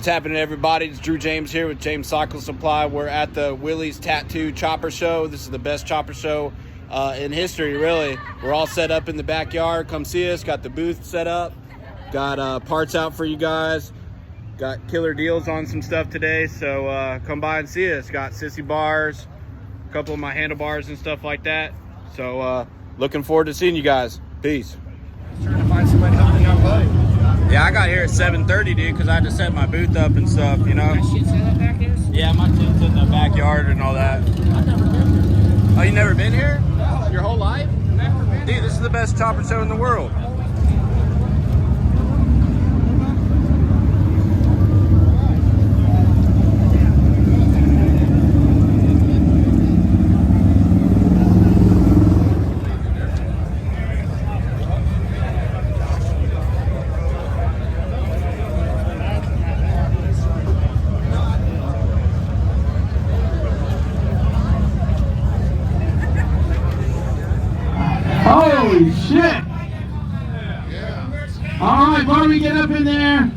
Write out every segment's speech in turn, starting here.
What's happening, everybody? It's Drew James here with James Cycle Supply. We're at the Willie's Tattoo Chopper Show. This is the best chopper show in history, really. We're all set up in the backyard. Come see us. Got the booth set up. Got parts out for you guys. Got killer deals on some stuff today, so come by and see us. Got sissy bars, a couple of my handlebars and stuff like that. So looking forward to seeing you guys. Peace. Trying to find somebody to help me unload. Yeah, I got here at 7:30, dude, because I had to set my booth up and stuff, you know? That shit set up back there? Yeah, my tent's in the backyard and all that. I've never been here. Oh, you never been here? No. Your whole life? Never been Dude, this is the best chopper show in the world. Holy shit! Alright, Barbie, get up in there.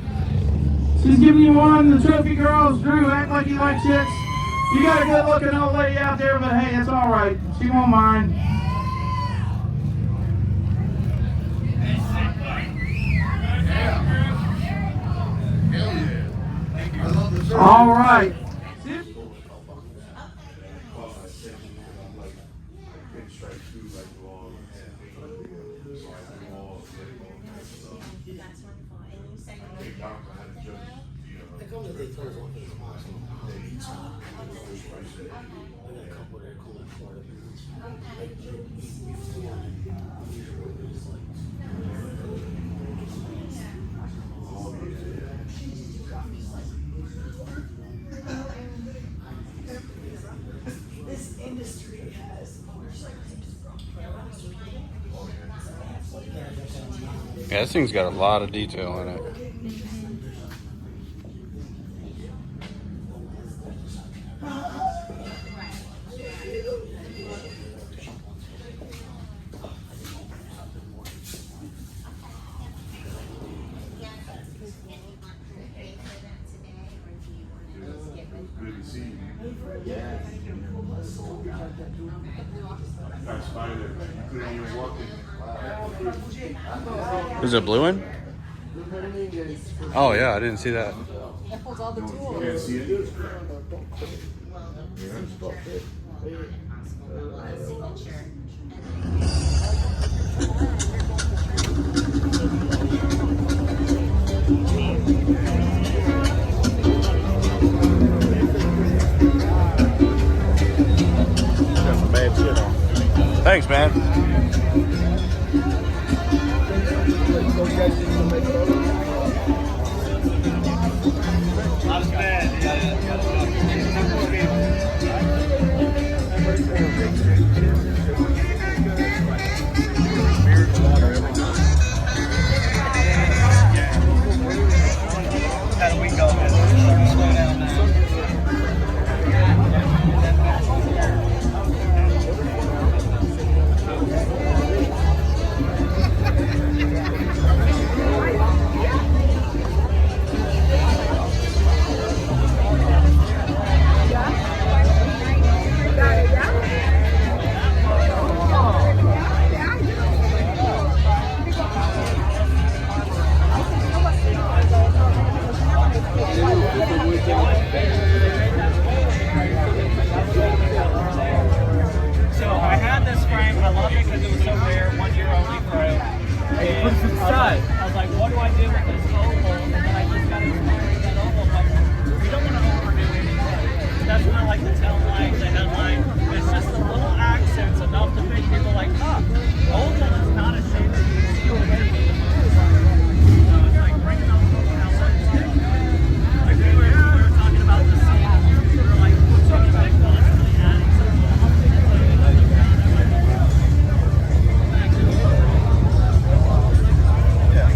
She's giving you one. The trophy girls. Drew, act like you like chicks. You got a good looking old lady out there, but hey, it's alright. She won't mind. Alright. This industry has Yeah, this thing's got a lot of detail in it. Good to see you. That's fine. You couldn't even walk in. Is it a blue one? Oh, yeah, I didn't see that. that holds all the You tools. can't see it? Thanks, man. Not as bad. Had a week off. Starting to slow down now. So I had this frame. I loved it because it was so rare. 1 year only frame. And put it to the side. I was like, what do I do with this oval? And then I just got inspired that oval. Like, you don't want to overdo anything. That's not like the tail light, the headlight. It's just the little accents enough to make people like, oval is not a shape that you see on anything. So it's like bringing up outside stick. Like we were talking about the scene. We were like, talking about constantly adding something. Yeah.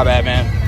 My bad, man.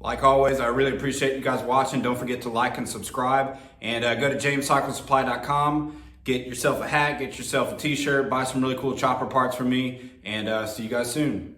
Like always, I really appreciate you guys watching. Don't forget to like and subscribe, and go to JAMESCYCLESUPPLY.com. Get yourself a hat, get yourself a t-shirt, buy some really cool chopper parts from me, and see you guys soon.